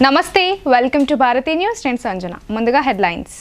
నమస్తే, welcome to Bharati news. నేను సంజన. ముందుగా హెడ్లైన్స్.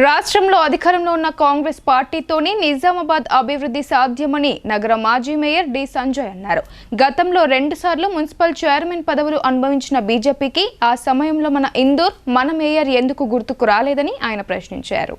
రాష్ట్రంలో అధికారంలో ఉన్న కాంగ్రెస్ పార్టీతోనే నిజామాబాద్ అభివృద్ధి సాధ్యమని నగర మాజీ మేయర్ డి సంజయ్ అన్నారు. గతంలో 2 సార్లు మున్సిపల్ చైర్మన్ పదవులు అనుభవించిన బీజేపీకి ఆ సమయంలో మన ఇందూర్, మన మేయర్ ఎందుకు గుర్తుకు రాలేదని ఆయన ప్రశ్నించారు.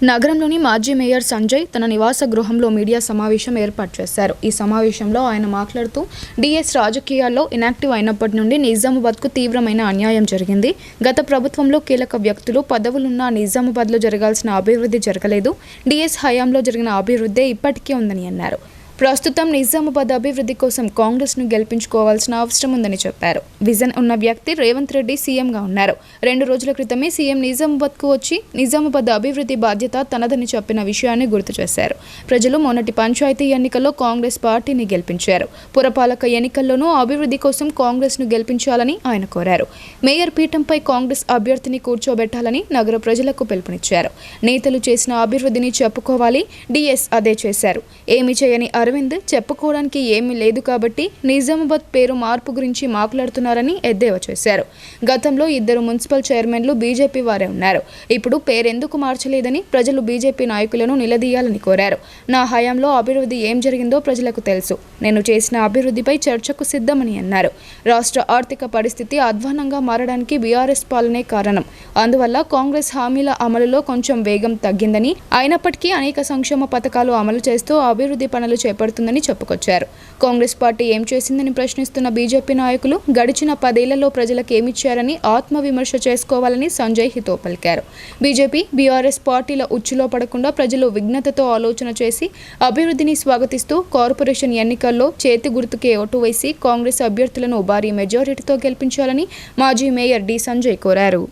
నగరంలోని మాజీ మేయర్ సంజయ్ తన నివాస గృహంలో మీడియా సమావేశం ఏర్పాటు చేశారు. ఈ సమావేశంలో ఆయన మాట్లాడుతూ డిఎస్ రాజకీయాల్లో ఇనాక్టివ్ అయినప్పటి నుండి నిజామాబాద్కు తీవ్రమైన అన్యాయం జరిగింది. గత ప్రభుత్వంలో కీలక వ్యక్తులు పదవులున్న నిజామాబాద్లో జరగాల్సిన అభివృద్ధి జరగలేదు. డిఎస్ హయాంలో జరిగిన అభివృద్ధి ఇప్పటికీ ఉందని అన్నారు. ప్రస్తుతం నిజామాబాద్ అభివృద్ధి కోసం కాంగ్రెస్ను గెలిపించుకోవాల్సిన అవసరం ఉందని చెప్పారు. విజన్ ఉన్న వ్యక్తి రేవంత్ రెడ్డి సీఎంగా ఉన్నారు. 2 రోజుల క్రితమే సీఎం నిజామాబాద్కు వచ్చి నిజామాబాద్ అభివృద్ధి బాధ్యత తనదని చెప్పిన విషయాన్ని గుర్తు చేశారు. ప్రజలు మొన్నటి పంచాయతీ ఎన్నికల్లో కాంగ్రెస్ పార్టీని గెలిపించారు. పురపాలక ఎన్నికల్లోనూ అభివృద్ధి కోసం కాంగ్రెస్ను గెలిపించాలని ఆయన కోరారు. మేయర్ పీఠంపై కాంగ్రెస్ అభ్యర్థిని కూర్చోబెట్టాలని నగర ప్రజలకు పిలుపునిచ్చారు. నేతలు చేసిన అభివృద్ధిని చెప్పుకోవాలి. డిఎస్ అదే చేశారు. ఏమి చేయని అరవింద్ చెప్పుకోవడానికి ఏమీ లేదు కాబట్టి నిజామాబాద్ పేరు మార్పు గురించి మాట్లాడుతున్నారని ఎద్దేవా చేశారు. గతంలో 2 మున్సిపల్ చైర్మన్లు బీజేపీ వారే ఉన్నారు. ఇప్పుడు పేరెందుకు మార్చలేదని ప్రజలు బీజేపీ నాయకులను నిలదీయాలని కోరారు. నా హయాంలో అభివృద్ధి ఏం జరిగిందో ప్రజలకు తెలుసు. నేను చేసిన అభివృద్ధిపై చర్చకు సిద్ధమని అన్నారు. రాష్ట్ర ఆర్థిక పరిస్థితి అధ్వానంగా మారడానికి బీఆర్ఎస్ పాలనే కారణం. అందువల్ల కాంగ్రెస్ హామీల అమలులో కొంచెం వేగం తగ్గిందని, అయినప్పటికీ అనేక సంక్షేమ పథకాలు అమలు చేస్తూ అభివృద్ధి పనులు చేపడుతుందని చెప్పుకొచ్చారు. కాంగ్రెస్ పార్టీ ఏం చేసిందని ప్రశ్నిస్తున్న బీజేపీ నాయకులు గడిచిన 10 ఏళ్లలో ప్రజలకు ఏమిచ్చారని ఆత్మవిమర్శ చేసుకోవాలని సంజయ్ హితో పలికారు. బీజేపీ, బీఆర్ఎస్ పార్టీల ఉచ్చులో పడకుండా ప్రజలు విఘ్నతతో ఆలోచన చేసి అభివృద్ధిని స్వాగతిస్తూ కార్పొరేషన్ ఎన్నికల్లో చేతి గుర్తుకే ఓటు వేసి కాంగ్రెస్ అభ్యర్థులను భారీ మెజారిటీతో గెలిపించాలని మాజీ మేయర్ డి సంజయ్ కోరారు.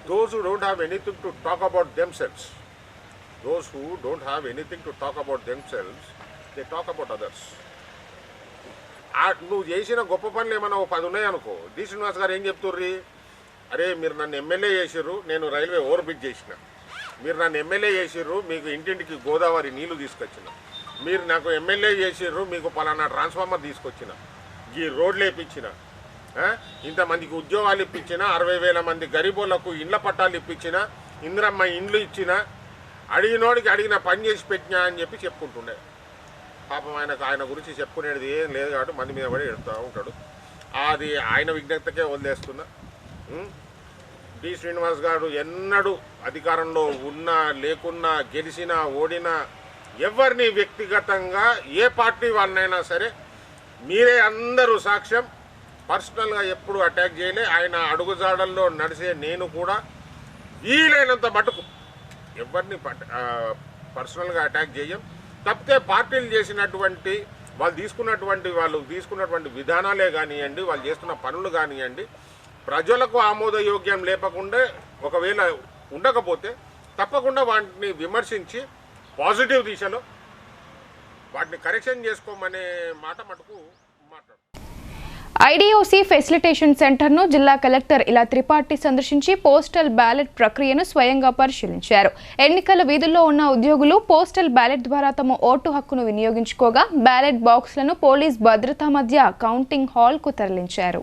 Those who don't have anything to talk about themselves, they talk about others. నువ్వు చేసిన గొప్ప పనులు ఏమైనా 10 ఉన్నాయి అనుకో. డి శ్రీనివాస్ గారు ఏం చెప్తుర్రీ, అరే మీరు నన్ను ఎమ్మెల్యే చేసిర్రు, నేను రైల్వే ఓవర్ బ్రిడ్జ్ చేసిన. మీరు నన్ను ఎమ్మెల్యే చేసిర్రు, మీకు ఇంటింటికి గోదావరి నీళ్లు తీసుకొచ్చిన. మీరు నాకు ఎమ్మెల్యే చేసిర్రు, మీకు పలానా ట్రాన్స్ఫార్మర్ తీసుకొచ్చిన, ఈ రోడ్లు వేయించిన, ఇంతమందికి ఉద్యోగాలు ఇప్పించిన, 60,000 మంది గరీబోళ్లకు ఇండ్ల పట్టాలు ఇప్పించిన, ఇందిరమ్మ ఇండ్లు ఇచ్చిన, అడిగినోడికి అడిగిన పని చేసి పెట్టినా అని చెప్పి చెప్పుకుంటుండే. పాపం ఆయన గురించి చెప్పుకునేది ఏం లేదు కాబట్టి మంది మీద పడి ఎడుతూ ఉంటాడు. అది ఆయన విజ్ఞతకే వదిలేస్తున్నా. డి శ్రీనివాస్ గారు ఎన్నడూ అధికారంలో ఉన్నా లేకున్నా, గెలిచినా ఓడినా, ఎవరిని వ్యక్తిగతంగా ఏ పార్టీ వాళ్ళనైనా సరే మీరే అందరూ సాక్ష్యం, పర్సనల్గా ఎప్పుడు అటాక్ చేయలే. ఆయన అడుగుజాడల్లో నడిచే నేను కూడా వీలైనంత మటుకు ఎవరిని పర్సనల్గా అటాక్ చేయం. తప్పితే పార్టీలు చేసినటువంటి వాళ్ళు తీసుకున్నటువంటి విధానాలే కానివ్వండి, వాళ్ళు చేస్తున్న పనులు కానివ్వండి, ప్రజలకు ఆమోదయోగ్యం లేపకుండా ఒకవేళ ఉండకపోతే తప్పకుండా వాటిని విమర్శించి పాజిటివ్ దిశలో వాటిని కరెక్షన్ చేసుకోమనే మాట మటుకు మాట్లాడు. ఐడిఓసి ఫెసిలిటేషన్ సెంటర్ను జిల్లా కలెక్టర్ ఇలా త్రిపాఠి సందర్శించి పోస్టల్ బ్యాలెట్ ప్రక్రియను స్వయంగా పరిశీలించారు. ఎన్నికల విధుల్లో ఉన్న ఉద్యోగులు పోస్టల్ బ్యాలెట్ ద్వారా తమ ఓటు హక్కును వినియోగించుకోగా బ్యాలెట్ బాక్సులను పోలీస్ భద్రత మధ్య కౌంటింగ్ హాల్కు తరలించారు.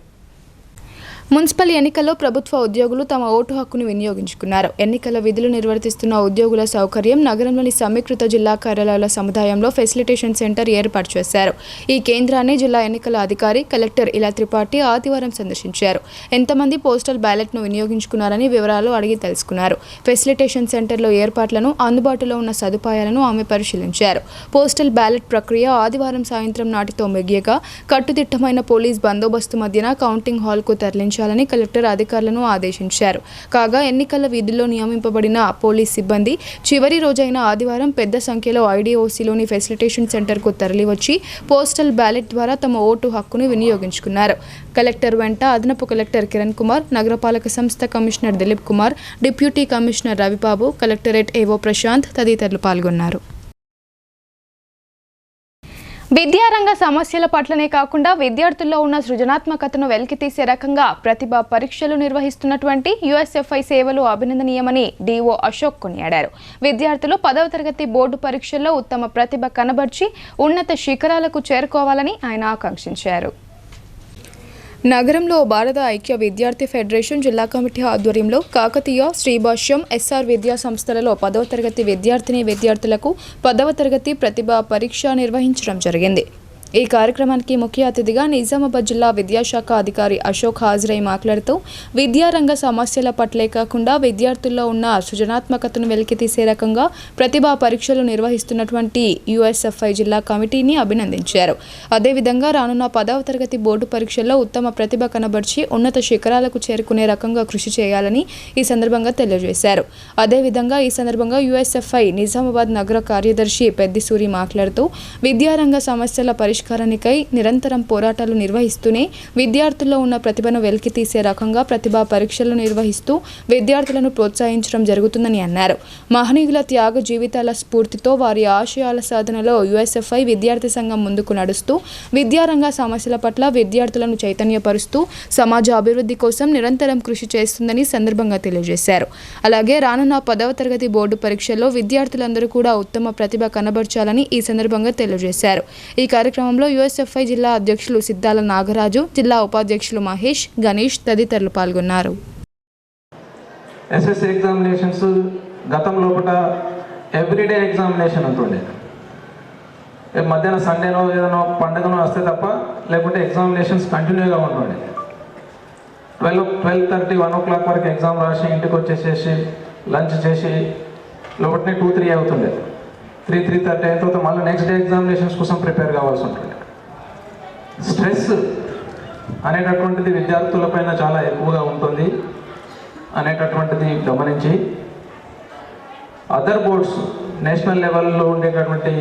మున్సిపల్ ఎన్నికల్లో ప్రభుత్వ ఉద్యోగులు తమ ఓటు హక్కును వినియోగించుకున్నారు. ఎన్నికల విధులు నిర్వర్తిస్తున్న ఉద్యోగుల సౌకర్యం నగరంలోని సమీకృత జిల్లా కార్యాలయాల సముదాయంలో ఫెసిలిటేషన్ సెంటర్ ఏర్పాటు చేశారు. ఈ కేంద్రాన్ని జిల్లా ఎన్నికల అధికారి కలెక్టర్ ఇలా త్రిపాఠి ఆదివారం సందర్శించారు. ఎంతమంది పోస్టల్ బ్యాలెట్ను వినియోగించుకున్నారని వివరాలు అడిగి తెలుసుకున్నారు. ఫెసిలిటేషన్ సెంటర్లో ఏర్పాట్లను, అందుబాటులో ఉన్న సదుపాయాలను ఆమె పరిశీలించారు. పోస్టల్ బ్యాలెట్ ప్రక్రియ ఆదివారం సాయంత్రం నాటితో ముగియగా కట్టుదిట్టమైన పోలీస్ బందోబస్తు మధ్యన కౌంటింగ్ హాల్కు తరలించారు ాలని కలెక్టర్ అధికారులను ఆదేశించారు. కాగా ఎన్నికల విధుల్లో నియమింపబడిన పోలీస్ సిబ్బంది చివరి రోజైన ఆదివారం పెద్ద సంఖ్యలో ఐడిఓసిలోని ఫెసిలిటేషన్ సెంటర్కు తరలివచ్చి పోస్టల్ బ్యాలెట్ ద్వారా తమ ఓటు హక్కును వినియోగించుకున్నారు. కలెక్టర్ వెంట అదనపు కలెక్టర్ కిరణ్ కుమార్, నగరపాలక సంస్థ commissioner Dilip Kumar, deputy commissioner Ravibabu, collectorate AO Prashant తదితరులు పాల్గొన్నారు. విద్యారంగ సమస్యల పట్లనే కాకుండా విద్యార్థుల్లో ఉన్న సృజనాత్మకతను వెలికితీసే రకంగా ప్రతిభా పరీక్షలు నిర్వహిస్తున్నటువంటి యుఎస్ఎఫ్ఐ సేవలు అభినందనీయమని డిఓ అశోక్ కొనియాడారు. విద్యార్థులు 10వ తరగతి బోర్డు పరీక్షల్లో ఉత్తమ ప్రతిభ కనబర్చి ఉన్నత శిఖరాలకు చేరుకోవాలని ఆయన ఆకాంక్షించారు. నగరంలో భారత ఐక్య విద్యార్థి ఫెడరేషన్ జిల్లా కమిటీ ఆధ్వర్యంలో కాకతీయ, శ్రీభాష్యం, ఎస్ఆర్ విద్యా సంస్థలలో 10వ తరగతి విద్యార్థులకు 10వ తరగతి ప్రతిభా పరీక్ష నిర్వహించడం జరిగింది. ఈ కార్యక్రమానికి ముఖ్య అతిథిగా నిజామాబాద్ జిల్లా విద్యాశాఖ అధికారి అశోక్ హాజరై మాట్లాడుతూ విద్యారంగ సమస్యల పట్లే కాకుండా విద్యార్థుల్లో ఉన్న సృజనాత్మకతను వెలికితీసే రకంగా ప్రతిభా పరీక్షలు నిర్వహిస్తున్నటువంటి యుఎస్ఎఫ్ఐ జిల్లా కమిటీని అభినందించారు. అదేవిధంగా రానున్న 10వ తరగతి బోర్డు పరీక్షల్లో ఉత్తమ ప్రతిభ కనబర్చి ఉన్నత శిఖరాలకు చేరుకునే రకంగా కృషి చేయాలని ఈ సందర్భంగా తెలియజేశారు. అదేవిధంగా ఈ సందర్భంగా యుఎస్ఎఫ్ఐ నిజామాబాద్ నగర కార్యదర్శి పెద్దిసూరి మాట్లాడుతూ విద్యారంగ సమస్యల పరిష్కారానికై నిరంతరం పోరాటాలు నిర్వహిస్తూనే విద్యార్థుల్లో ఉన్న ప్రతిభను వెలికితీసే రకంగా ప్రతిభా పరీక్షలు నిర్వహిస్తూ విద్యార్థులను ప్రోత్సహించడం జరుగుతుందని అన్నారు. మహనీయుల త్యాగ జీవితాల స్ఫూర్తితో వారి ఆశయాల సాధనలో యుఎస్ఎఫ్ఐ విద్యార్థి సంఘం ముందుకు నడుస్తూ విద్యారంగ సమస్యల పట్ల విద్యార్థులను చైతన్యపరుస్తూ సమాజ అభివృద్ధి కోసం నిరంతరం కృషి చేస్తుందని సందర్భంగా తెలియజేశారు. అలాగే రానున్న 10వ తరగతి బోర్డు పరీక్షల్లో విద్యార్థులందరూ కూడా ఉత్తమ ప్రతిభ కనబర్చాలని ఈ సందర్భంగా తెలియజేశారు. ఈ కార్యక్రమంలో యుఎస్ఎఫ్ఐ జిల్లా అధ్యక్షులు సిద్ధాల నాగరాజు, జిల్లా ఉపాధ్యక్షులు మహేష్, గణేష్ తదితరులు పాల్గొన్నారు. ఎస్ఎస్సి ఎగ్జామినేషన్స్ గతం లోపల ఎవ్రీడే ఎగ్జామినేషన్ ఉంటుండే. మధ్యాహ్నం సండేనో ఏదైనా పండుగనో వస్తే తప్ప లేకుంటే ఎగ్జామినేషన్స్ కంటిన్యూగా ఉంటుండే. 12:30, 1 o'clock వరకు ఎగ్జామ్ రాసి ఇంటికి వచ్చేసేసి లంచ్ చేసి లోపలనే 2-3 అవుతుండే. 3:30 అయిన తర్వాత మళ్ళీ నెక్స్ట్ డే ఎగ్జామినేషన్స్ కోసం ప్రిపేర్ కావాల్సి ఉంటుంది. స్ట్రెస్ అనేటటువంటిది విద్యార్థులపైన చాలా ఎక్కువగా ఉంటుంది అనేటటువంటిది గమనించి అదర్ బోర్డ్స్, నేషనల్ లెవెల్లో ఉండేటటువంటి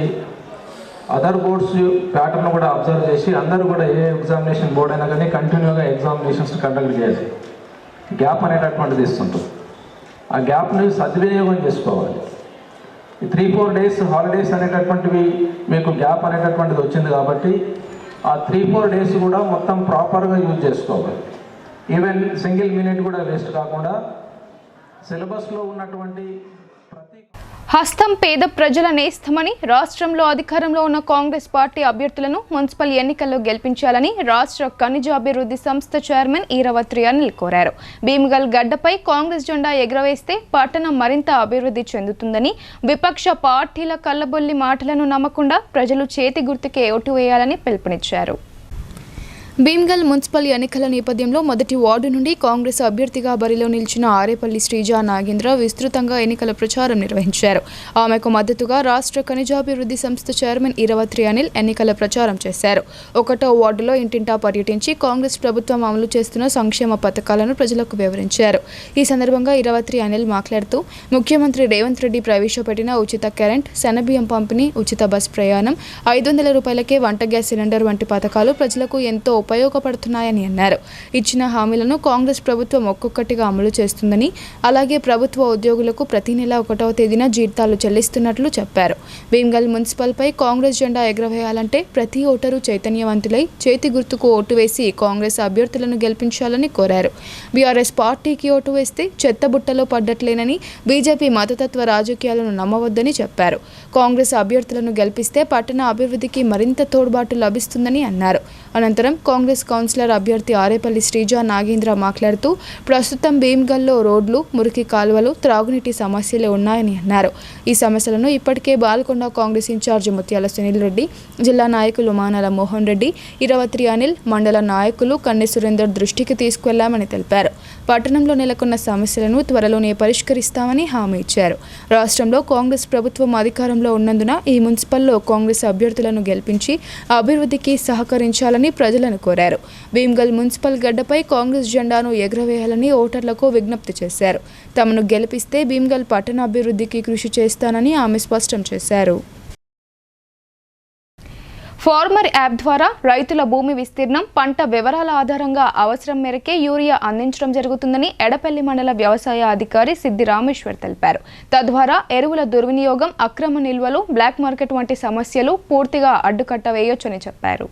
అదర్ బోర్డ్స్ ప్యాటర్న్ కూడా అబ్జర్వ్ చేసి అందరూ కూడా ఏ ఎగ్జామినేషన్ బోర్డ్ అయినా కానీ కంటిన్యూగా ఎగ్జామినేషన్స్ కండక్ట్ చేయాలి. గ్యాప్ అనేటటువంటిది ఇస్తుంటుంది. ఆ గ్యాప్ని సద్వినియోగం చేసుకోవాలి. 3-4 డేస్ హాలిడేస్ అనేటటువంటివి మీకు గ్యాప్ అనేటటువంటిది వచ్చింది కాబట్టి ఆ 3-4 డేస్ కూడా మొత్తం ప్రాపర్గా యూజ్ చేసుకోవాలి. ఈవెన్ సింగిల్ మినిట్ కూడా వేస్ట్ కాకుండా సిలబస్లో ఉన్నటువంటి ప్రతి హస్తం పేద ప్రజల నేస్తమని రాష్ట్రంలో అధికారంలో ఉన్న కాంగ్రెస్ పార్టీ అభ్యర్థులను మున్సిపల్ ఎన్నికల్లో గెలిపించాలని రాష్ట్ర ఖనిజ అభివృద్ధి సంస్థ చైర్మన్ ఈరవత్రి అనిల్ కోరారు. భీమ్గల్ గడ్డపై కాంగ్రెస్ జెండా ఎగురవేస్తే పట్టణం మరింత అభివృద్ధి చెందుతుందని, విపక్ష పార్టీల కల్లబొల్లి మాటలను నమ్మకుండా ప్రజలు చేతి గుర్తుకే ఓటు వేయాలని పిలుపునిచ్చారు. భీమ్గల్ మున్సిపల్ ఎన్నికల నేపథ్యంలో మొదటి వార్డు నుండి కాంగ్రెస్ అభ్యర్థిగా బరిలో నిలిచిన ఆరేపల్లి శ్రీజా నాగేంద్ర విస్తృతంగా ఎన్నికల ప్రచారం నిర్వహించారు. ఆమెకు మద్దతుగా రాష్ట్ర ఖనిజాభివృద్ధి సంస్థ చైర్మన్ ఈరవత్రి అనిల్ ఎన్నికల ప్రచారం చేశారు. 1వ వార్డులో ఇంటింటా పర్యటించి కాంగ్రెస్ ప్రభుత్వం అమలు చేస్తున్న సంక్షేమ పథకాలను ప్రజలకు వివరించారు. ఈ సందర్భంగా ఈరవత్రి అనిల్ మాట్లాడుతూ ముఖ్యమంత్రి రేవంత్ రెడ్డి ప్రవేశపెట్టిన ఉచిత కరెంట్, సన్నబియ్యం పంపిణీ, ఉచిత బస్ ప్రయాణం, 500 రూపాయలకే వంట గ్యాస్ సిలిండర్ వంటి పథకాలు ప్రజలకు ఎంతో ఉపయోగపడుతున్నాయని అన్నారు. ఇచ్చిన హామీలను కాంగ్రెస్ ప్రభుత్వం ఒక్కొక్కటిగా అమలు చేస్తుందని, అలాగే ప్రభుత్వ ఉద్యోగులకు ప్రతి నెల 1వ తేదీన జీతాలు చెల్లిస్తున్నట్లు చెప్పారు. భీమ్గల్ మున్సిపల్పై కాంగ్రెస్ జెండా ఎగురవేయాలంటే ప్రతి ఓటరు చైతన్యవంతులై చేతి గుర్తుకు ఓటు వేసి కాంగ్రెస్ అభ్యర్థులను గెలిపించాలని కోరారు. బీఆర్ఎస్ పార్టీకి ఓటు వేస్తే చెత్తబుట్టలో పడ్డట్లేనని, బీజేపీ మతతత్వ రాజకీయాలను నమ్మవద్దని చెప్పారు. కాంగ్రెస్ అభ్యర్థులను గెలిపిస్తే పట్టణ అభివృద్ధికి మరింత తోడ్పాటు లభిస్తుందని అన్నారు. అనంతరం కాంగ్రెస్ కౌన్సిలర్ అభ్యర్థి ఆరేపల్లి శ్రీజ నాగేంద్ర మాట్లాడుతూ ప్రస్తుతం భీమ్గల్లో రోడ్లు, మురికి కాలువలు, త్రాగునీటి సమస్యలు ఉన్నాయని అన్నారు. ఈ సమస్యలను ఇప్పటికే బాల్కొండ కాంగ్రెస్ ఇన్ఛార్జి ముత్యాల సునీల్ రెడ్డి, జిల్లా నాయకులు మానాల మోహన్ రెడ్డి, ఇరవత్రి అనిల్, మండల నాయకులు కన్నె సురేందర్ దృష్టికి తీసుకెళ్లామని తెలిపారు. పట్టణంలో నెలకొన్న సమస్యలను త్వరలోనే పరిష్కరిస్తామని హామీ ఇచ్చారు. రాష్ట్రంలో కాంగ్రెస్ ప్రభుత్వం అధికారంలో ఉన్నందున ఈ మున్సిపల్లో కాంగ్రెస్ అభ్యర్థులను గెలిపించి అభివృద్ధికి సహకరించాలని ప్రజలను కోరారు. భీమ్గల్ మున్సిపల్ గడ్డపై కాంగ్రెస్ జెండాను ఎగురవేయాలని ఓటర్లకు విజ్ఞప్తి చేశారు. తమను గెలిపిస్తే భీమ్గల్ పట్టణ అభివృద్ధికి కృషి చేస్తానని ఆమె స్పష్టం చేశారు. ఫార్మర్ యాప్ ద్వారా రైతుల భూమి విస్తీర్ణం, పంట వివరాల ఆధారంగా అవసరం మేరకే యూరియా అందించడం జరుగుతుందని ఎడపల్లి మండల వ్యవసాయ అధికారి సిద్ది రామేశ్వర్ తెలిపారు. తద్వారా ఎరువుల దుర్వినియోగం, అక్రమ నిల్వలు, బ్లాక్ మార్కెట్ వంటి సమస్యలు పూర్తిగా అడ్డుకట్ట వేయొచ్చని చెప్పారు.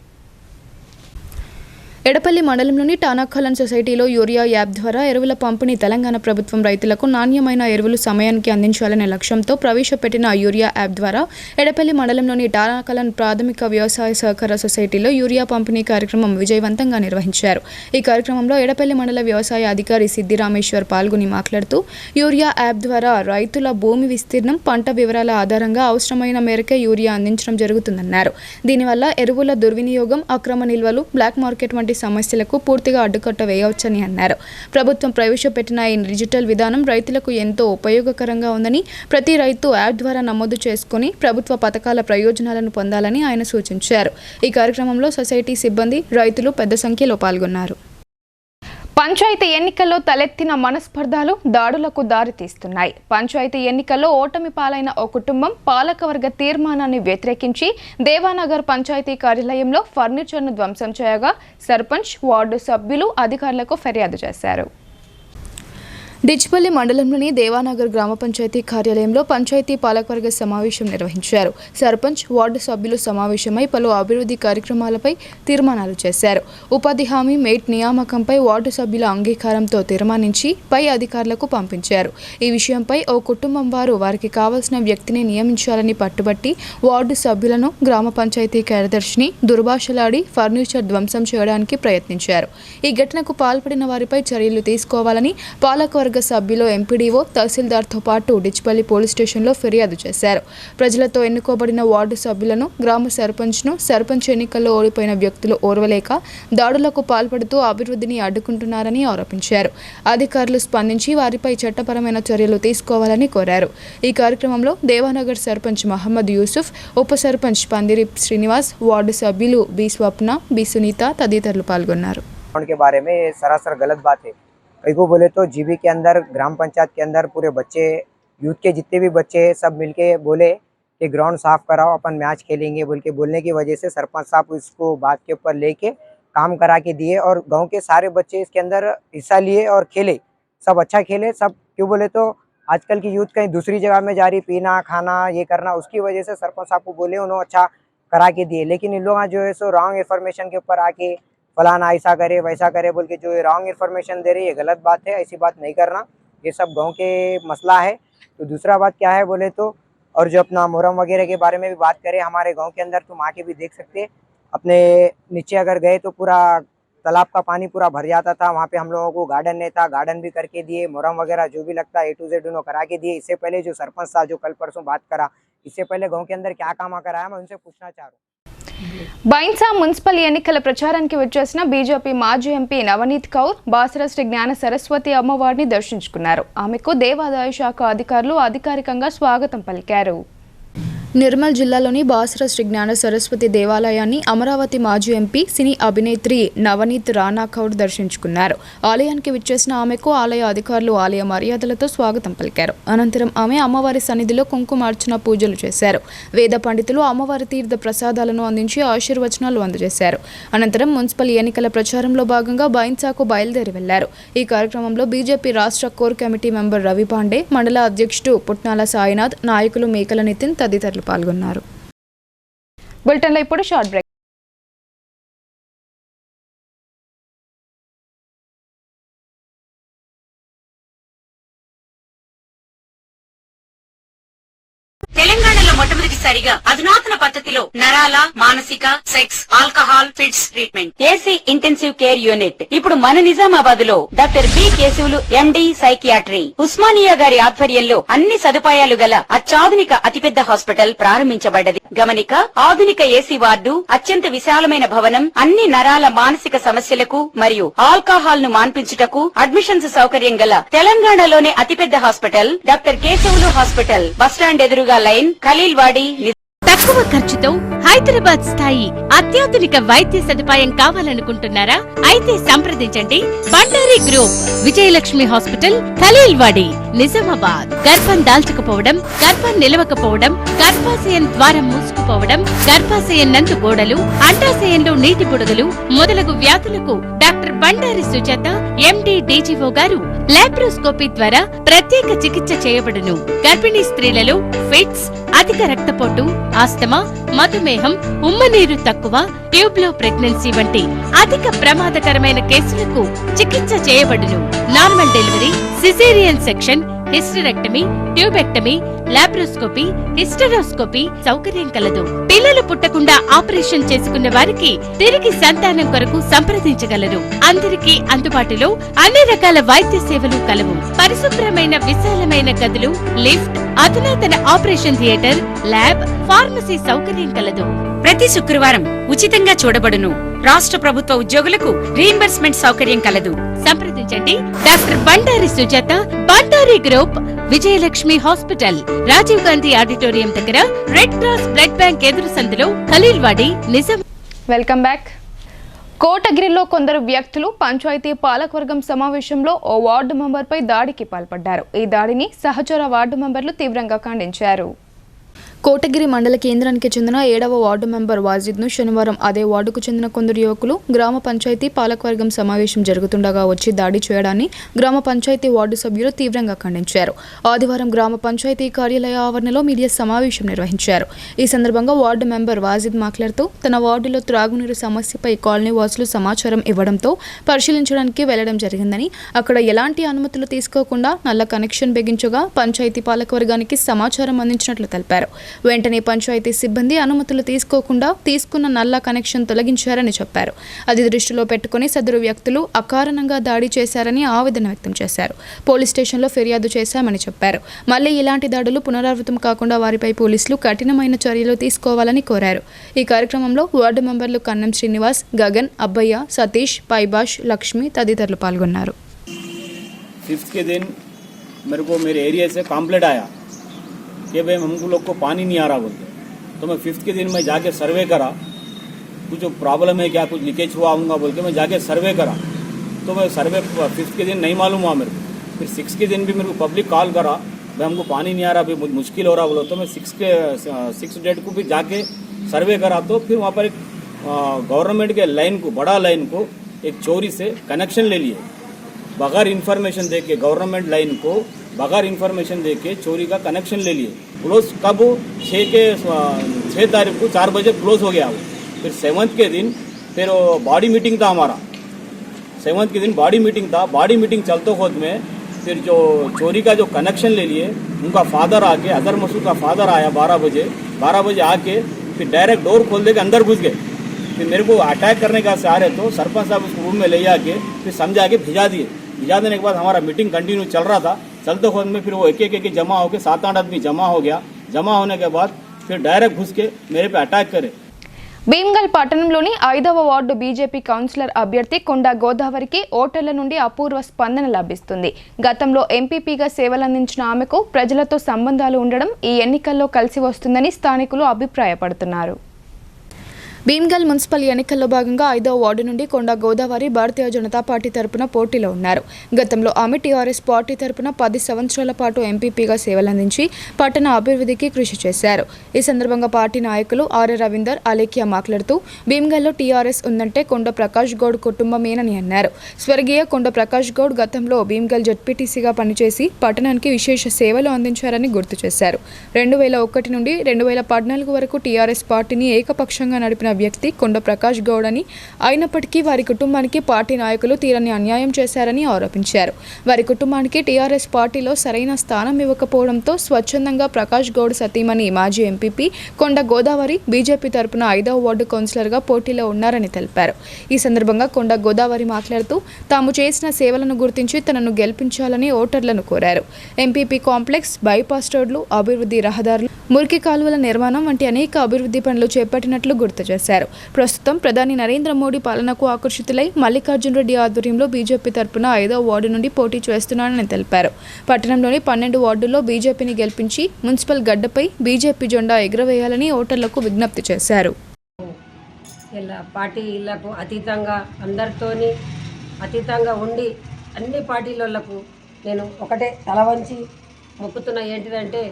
ఎడపల్లి మండలంలోని టానాఖలన్ సొసైటీలో యూరియా యాప్ ద్వారా ఎరువుల పంపిణీ తెలంగాణ ప్రభుత్వం రైతులకు నాణ్యమైన ఎరువులు సమయానికి అందించాలనే లక్ష్యంతో ప్రవేశపెట్టిన యూరియా యాప్ ద్వారా ఎడపల్లి మండలంలోని టానాఖలన్ ప్రాథమిక వ్యవసాయ సహకార సొసైటీలో యూరియా పంపిణీ కార్యక్రమం విజయవంతంగా నిర్వహించారు. ఈ కార్యక్రమంలో ఎడపల్లి మండల వ్యవసాయ అధికారి సిద్ది రామేశ్వర్ పాల్గొని మాట్లాడుతూ యూరియా యాప్ ద్వారా రైతుల భూమి విస్తీర్ణం, పంట వివరాల ఆధారంగా అవసరమైన మేరకే యూరియా అందించడం జరుగుతుందన్నారు. దీనివల్ల ఎరువుల దుర్వినియోగం, అక్రమ నిల్వలు, బ్లాక్ మార్కెట్ వంటి సమస్యలకు పూర్తిగా అడ్డుకట్ట వేయవచ్చని అన్నారు. ప్రభుత్వం ప్రవేశపెట్టిన ఈ డిజిటల్ విధానం రైతులకు ఎంతో ఉపయోగకరంగా ఉందని, ప్రతి రైతు యాప్ ద్వారా నమోదు చేసుకుని ప్రభుత్వ పథకాల ప్రయోజనాలను పొందాలని ఆయన సూచించారు. ఈ కార్యక్రమంలో సొసైటీ సిబ్బంది, రైతులు పెద్ద సంఖ్యలో పాల్గొన్నారు. పంచాయతీ ఎన్నికల్లో తలెత్తిన మనస్పర్ధలు దాడులకు దారితీస్తున్నాయి. పంచాయతీ ఎన్నికల్లో ఓటమి పాలైన ఓ కుటుంబం పాలకవర్గ తీర్మానాన్ని వ్యతిరేకించి దేవానగర్ పంచాయతీ కార్యాలయంలో ఫర్నిచర్ను ధ్వంసం చేయగా సర్పంచ్, వార్డు సభ్యులు అధికారులకు ఫిర్యాదు చేశారు. డిచ్పల్లి మండలంలోని దేవానగర్ గ్రామ పంచాయతీ కార్యాలయంలో పంచాయతీ పాలకవర్గ సమావేశం నిర్వహించారు. సర్పంచ్, వార్డు సభ్యులు సమావేశమై పలు అభివృద్ధి కార్యక్రమాలపై తీర్మానాలు చేశారు. ఉపాధి హామీ, మేట్ నియామకంపై వార్డు సభ్యుల అంగీకారంతో తీర్మానించి పై అధికారులకు పంపించారు. ఈ విషయంపై ఓ కుటుంబం వారు వారికి కావాల్సిన వ్యక్తిని నియమించాలని పట్టుబట్టి వార్డు సభ్యులను, గ్రామ పంచాయతీ కార్యదర్శిని దుర్భాషలాడి ఫర్నిచర్ ధ్వంసం చేయడానికి ప్రయత్నించారు. ఈ ఘటనకు పాల్పడిన వారిపై చర్యలు తీసుకోవాలని పాలకవర్గ సభ్యులు, ఎంపీడీఓ, తహసీల్దార్తో పాటు డిచ్పల్లి పోలీస్ స్టేషన్లో ఫిర్యాదు చేశారు. ప్రజలతో ఎన్నుకోబడిన వార్డు సభ్యులను, గ్రామ సర్పంచ్ను సర్పంచ్ ఎన్నికల్లో ఓడిపోయిన వ్యక్తులు ఓర్వలేక దాడులకు పాల్పడుతూ అభివృద్ధిని అడ్డుకుంటున్నారని ఆరోపించారు. అధికారులు స్పందించి వారిపై చట్టపరమైన చర్యలు తీసుకోవాలని కోరారు. ఈ కార్యక్రమంలో దేవానగర్ సర్పంచ్ మహమ్మద్ యూసుఫ్, ఉప సర్పంచ్ పందిరి శ్రీనివాస్, వార్డు సభ్యులు బి స్వప్న, బి సునీత తదితరులు పాల్గొన్నారు. कई को बोले तो जीबी के अंदर, ग्राम पंचायत के अंदर पूरे बच्चे, यूथ के जितने भी बच्चे सब मिलके बोले कि ग्राउंड साफ कराओ, अपन मैच खेलेंगे बोल के बोलने की वजह से सरपंच साहब इसको बात के ऊपर लेके काम करा के दिए और गांव के सारे बच्चे इसके अंदर हिस्सा लिए और खेले, सब अच्छा खेले सब। क्यों बोले तो आजकल की यूथ कहीं दूसरी जगह में जा रही, पीना खाना ये करना, उसकी वजह से सरपंच साहब को बोले, उन्होंने अच्छा करा के दिए। लेकिन इन लोग जो है सो रॉन्ग इन्फॉर्मेशन के ऊपर आके फलाना ऐसा करे वैसा करे बोल के जो रॉन्ग इन्फॉर्मेशन दे रही है, गलत बात है, ऐसी बात नहीं करना, ये सब गांव के मसला है। तो दूसरा बात क्या है बोले तो, और जो अपना मुहर्रम वगैरह के बारे में भी बात करें, हमारे गांव के अंदर तुम आके भी देख सकते, अपने नीचे अगर गए तो पूरा तालाब का पानी पूरा भर जाता था। वहाँ पे हम लोगों को गार्डन नहीं था, गार्डन भी करके दिए, मुहर्रम वगैरह जो भी लगता है A to Z उन्होंने करा के दिए। इससे पहले जो सरपंच साहब जो कल परसों बात करा, इससे पहले गाँव के अंदर क्या काम कराया, मैं उनसे पूछना चाह रहा हूँ। బైన్సా మున్సిపల్ ఎన్నికల ప్రచారానికి వచ్చేసిన బీజేపీ మాజీ ఎంపీ నవనీత్ కౌర్ బాసర శ్రీ జ్ఞాన సరస్వతి అమ్మవారిని దర్శించుకున్నారు. ఆమెకు దేవాదాయ శాఖ అధికారులు అధికారికంగా స్వాగతం పలికారు. నిర్మల్ జిల్లాలోని బాసర శ్రీ జ్ఞాన సరస్వతి దేవాలయాన్ని అమరావతి మాజీ ఎంపీ సినీ అభినేత్రి నవనీత్ రాణా కౌర్ దర్శించుకున్నారు. ఆలయానికి విచ్చేసిన ఆమెకు ఆలయ అధికారులు ఆలయ మర్యాదలతో స్వాగతం పలికారు. అనంతరం ఆమె అమ్మవారి సన్నిధిలో కుంకుమార్చన పూజలు చేశారు. వేద పండితులు అమ్మవారి తీర్థ ప్రసాదాలను అందించి ఆశీర్వచనాలు అందజేశారు. అనంతరం మున్సిపల్ ఎన్నికల ప్రచారంలో భాగంగా బైన్సాకు బయలుదేరి వెళ్లారు. ఈ కార్యక్రమంలో బీజేపీ రాష్ట్ర core committee member Ravi Pandey, మండల అధ్యక్షుడు పుట్నాల సాయినాథ్, నాయకులు మేకల నితిన్ తదితరులు పాల్గొన్నారు. బులెటిన్లో ఇప్పుడు షార్ట్ బ్రేక్. తెలంగాణలో మొట్టమొదటిసారిగా అధునాతన పద్ధతిలో నరాల, మానసిక, sex, alcohol, fits treatment, AC intensive care unit ఇప్పుడు మన నిజామాబాద్ లో doctor B Keshavulu MD psychiatry, Osmania గారి ఆధ్వర్యంలో అన్ని సదుపాయాలు గల అత్యాధునిక అతిపెద్ద హాస్పిటల్ ప్రారంభించబడ్డది. గమనిక, ఆధునిక ఏసీ వార్డు, అత్యంత విశాలమైన భవనం, అన్ని నరాల మానసిక సమస్యలకు మరియు ఆల్కహాల్ ను మాన్పించుటకు అడ్మిషన్స్ సౌకర్యం గల తెలంగాణలోనే అతిపెద్ద hospital doctor Keshavulu hospital, bus stand ఎదురుగా లైన్, ఖలీల్వాడి. తక్కువ ఖర్చుతో హైదరాబాద్ స్థాయి అత్యాధునిక వైద్య సదుపాయం కావాలనుకుంటున్నారా? అయితే సంప్రదించండి బండారి గ్రూప్, విజయలక్ష్మి హాస్పిటల్, ఖలీల్వాడి, నిజామాబాద్. గర్భం దాల్చకపోవడం, గర్భం నిలవకపోవడం, గర్భాశయం ద్వారం మూసుకుపోవడం, గర్భాశయం నందు గోడలు, అండాశయంలో నీటి బుడగలు మొదలగు వ్యాధులకు డాక్టర్ బండారి సుజాత ఎండి డీజీఓ గారు లాప్రోస్కోపీ ద్వారా ప్రత్యేక చికిత్స చేయబడును. గర్భిణీ స్త్రీలలో ఫిట్స్, అధిక రక్తపోటు, ఆస్తమా, మధుమేహం, ఉమ్మనీరు తక్కువ, ట్యూబ్లో ప్రెగ్నెన్సీ వంటి అధిక ప్రమాదకరమైన కేసులకు చికిత్స చేయబడును. Normal delivery, caesarean section, hysterectomy, tubectomy, laparoscopy, hysteroscopy సౌకర్యం కలదు. పిల్లలు పుట్టకుండా ఆపరేషన్ చేసుకున్న వారికి తిరిగి సంతానం కొరకు సంప్రదించగలరు. అందరికీ అందుబాటులో అన్ని రకాల వైద్య సేవలు కలవు. పరిశుభ్రమైన విశాలమైన గదులు, లిఫ్ట్, అధునాతన ఆపరేషన్ థియేటర్, ల్యాబ్, ఫార్మసీ సౌకర్యం కలదు. ప్రతి శుక్రవారం ఉచితంగా చూడబడును. రాష్ట్ర ప్రభుత్వ ఉద్యోగులకు రీయింబర్స్మెంట్ సౌకర్యం కలదు. సంప్రదించండి doctor Bandari Sujatha, Bandari group, Vijayalakshmi hospital, Rajiv Gandhi auditorium దగ్గర, రెడ్ క్రాస్ బ్లడ్ బ్యాంక్ ఎదురు సందులో, ఖలీల్వాడి, నిజాం. Welcome back. కోటగిరిలో కొందరు వ్యక్తులు పంచాయతీ పాలకవర్గం సమావేశంలో ఓ వార్డు మెంబర్పై దాడికి పాల్పడ్డారు. ఈ దాడిని సహచర వార్డు మెంబర్లు తీవ్రంగా ఖండించారు. కోటగిరి మండల కేంద్రానికి చెందిన 7వ వార్డు మెంబర్ వాజిద్ను శనివారం అదే వార్డుకు చెందిన కొందరు యువకులు గ్రామ పంచాయతీ పాలకవర్గం సమావేశం జరుగుతుండగా వచ్చి దాడి చేయడాన్ని గ్రామ పంచాయతీ వార్డు సభ్యులు తీవ్రంగా ఖండించారు. ఆదివారం గ్రామ పంచాయతీ కార్యాలయ ఆవరణలో మీడియా సమావేశం నిర్వహించారు. ఈ సందర్భంగా వార్డు మెంబర్ వాజిద్ మాట్లాడుతూ తన వార్డులో త్రాగునీరు సమస్యపై కాలనీ వాసులు సమాచారం ఇవ్వడంతో పరిశీలించడానికి వెళ్లడం జరిగిందని, అక్కడ ఎలాంటి అనుమతులు తీసుకోకుండా నల్ల కనెక్షన్ బిగించగా పంచాయతీ పాలకవర్గానికి సమాచారం అందించినట్లు తెలిపారు. వెంటనే పంచాయతీ సిబ్బంది అనుమతులు తీసుకోకుండా తీసుకున్న నల్ల కనెక్షన్ తొలగించారని చెప్పారు. అది దృష్టిలో పెట్టుకుని సదరు వ్యక్తులు అకారణంగా దాడి చేశారని ఆవేదన వ్యక్తం చేశారు. పోలీస్ స్టేషన్లో ఫిర్యాదు చేశామని చెప్పారు. మళ్లీ ఇలాంటి దాడులు పునరావృతం కాకుండా వారిపై పోలీసులు కఠినమైన చర్యలు తీసుకోవాలని కోరారు. ఈ కార్యక్రమంలో వార్డు మెంబర్లు కన్నం శ్రీనివాస్, గగన్, అబ్బయ్య, సతీష్, పైబాష్, లక్ష్మి తదితరులు పాల్గొన్నారు. कि भाई हमको लोग को पानी नहीं आ रहा बोलते, तो मैं 5th के दिन में जाके सर्वे करा, कुछ प्रॉब्लम है क्या, कुछ लीकेज हुआ होगा बोल के मैं जाके सर्वे करा. तो मैं सर्वे 5th के दिन नहीं मालूम हुआ मेरे को. फिर 6th के दिन भी मेरे को पब्लिक कॉल करा, भाई हमको पानी नहीं आ रहा, भाई मुश्किल हो रहा बोलो. तो मैं 6 डेट को भी जाके सर्वे करा. तो फिर वहाँ पर एक गवर्नमेंट के लाइन को, बड़ा लाइन को एक चोरी से कनेक्शन ले लिए बगैर इन्फॉर्मेशन दे के. गवर्नमेंट लाइन को बगैर इन्फॉर्मेशन दे के चोरी का कनेक्शन ले लिए. क्लोज कब 6 तारीख को 4 बजे क्लोज हो गया वो. फिर 7th के दिन फिर बॉडी मीटिंग था हमारा. 7th के दिन बॉडी मीटिंग था. बॉडी मीटिंग चलते खुद में फिर जो चोरी का जो कनेक्शन ले लिए, उनका फादर आके, अजहर मसूद का फादर आया 12 बजे आके फिर डायरेक्ट डोर खोल दे के अंदर घुस गए. फिर मेरे को अटैक करने का से आ रहे, तो सरपंच साहब उस रूम में ले जाके फिर समझा के भिजा दिए. भिजा देने के बाद हमारा मीटिंग कंटिन्यू चल रहा था. चलते खुद में फिर वो एक जमा होकर 7-8 आदमी जमा हो गया. जमा होने के बाद फिर डायरेक्ट घुस के मेरे पे अटैक करे. భీమ్గల్ పట్టణంలోని 5వ వార్డు బీజేపీ కౌన్సిలర్ అభ్యర్థి కొండా గోదావరికి ఓటర్ల నుండి అపూర్వ స్పందన లభిస్తుంది. గతంలో ఎంపీపీగా సేవలందించిన ఆమెకు ప్రజలతో సంబంధాలు ఉండడం ఈ ఎన్నికల్లో కలిసి వస్తుందని స్థానికులు అభిప్రాయపడుతున్నారు. భీమ్గల్ మున్సిపల్ ఎన్నికల్లో భాగంగా 5వ వార్డు నుండి కొండా గోదావరి భారతీయ జనతా పార్టీ తరపున పోటీలో ఉన్నారు. గతంలో ఆమె టీఆర్ఎస్ పార్టీ తరపున 10 సంవత్సరాల పాటు ఎంపీపీగా సేవలందించి పట్టణ అభివృద్ధికి కృషి చేశారు. ఈ సందర్భంగా పార్టీ నాయకులు ఆర్ఏ రవీందర్ అలేఖ్య మాట్లాడుతూ భీమ్గల్లో టీఆర్ఎస్ ఉందంటే కొండ ప్రకాష్ గౌడ్ కుటుంబమేనని అన్నారు. స్వర్గీయ కొండ ప్రకాష్ గౌడ్ గతంలో భీమ్గల్ జెడ్పీటీసీగా పనిచేసి పట్టణానికి విశేష సేవలు అందించారని గుర్తు చేశారు. 2001 నుండి 2014 వరకు టీఆర్ఎస్ పార్టీని ఏకపక్షంగా నడిపిన వ్యక్తి కొండ ప్రకాష్ గౌడ్ అని, అయినప్పటికీ వారి కుటుంబానికి పార్టీ నాయకులు తీరని అన్యాయం చేశారని ఆరోపించారు. వారి కుటుంబానికి టీఆర్ఎస్ పార్టీలో సరైన స్థానం ఇవ్వకపోవడంతో స్వచ్ఛందంగా ప్రకాష్ గౌడ్ సతీమణి మాజీ ఎంపీపీ కొండ గోదావరి బీజేపీ తరపున 5వ వార్డు కౌన్సిలర్గా పోటీలో ఉన్నారని తెలిపారు. ఈ సందర్భంగా కొండ గోదావరి మాట్లాడుతూ తాము చేసిన సేవలను గుర్తించి తనను గెలిపించాలని ఓటర్లను కోరారు. ఎంపీపీ కాంప్లెక్స్, బైపాస్ రోడ్లు, అభివృద్ధి రహదారులు, మురికి కాలువల నిర్మాణం వంటి అనేక అభివృద్ధి పనులు చేపట్టినట్లు గుర్తు చేశారు. ప్రస్తుతం ప్రధాని నరేంద్ర మోడీ పాలనకు ఆకర్షితులై మల్లికార్జున రెడ్డి ఆధ్వర్యంలో బీజేపీ తరపున 5వ వార్డు నుండి పోటీ చేస్తున్నానని తెలిపారు. పట్టణంలోని 12 వార్డుల్లో బీజేపీని గెలిపించి మున్సిపల్ గడ్డపై బీజేపీ జెండా ఎగురవేయాలని ఓటర్లకు విజ్ఞప్తి చేశారు. ఇలా పార్టీలకు అతీతంగా అందరితోని అతీతంగా ఉండి అన్ని పార్టీలకు నేను ఒకటే తల వంచి మొక్కుతున్న ఏంటిదంటే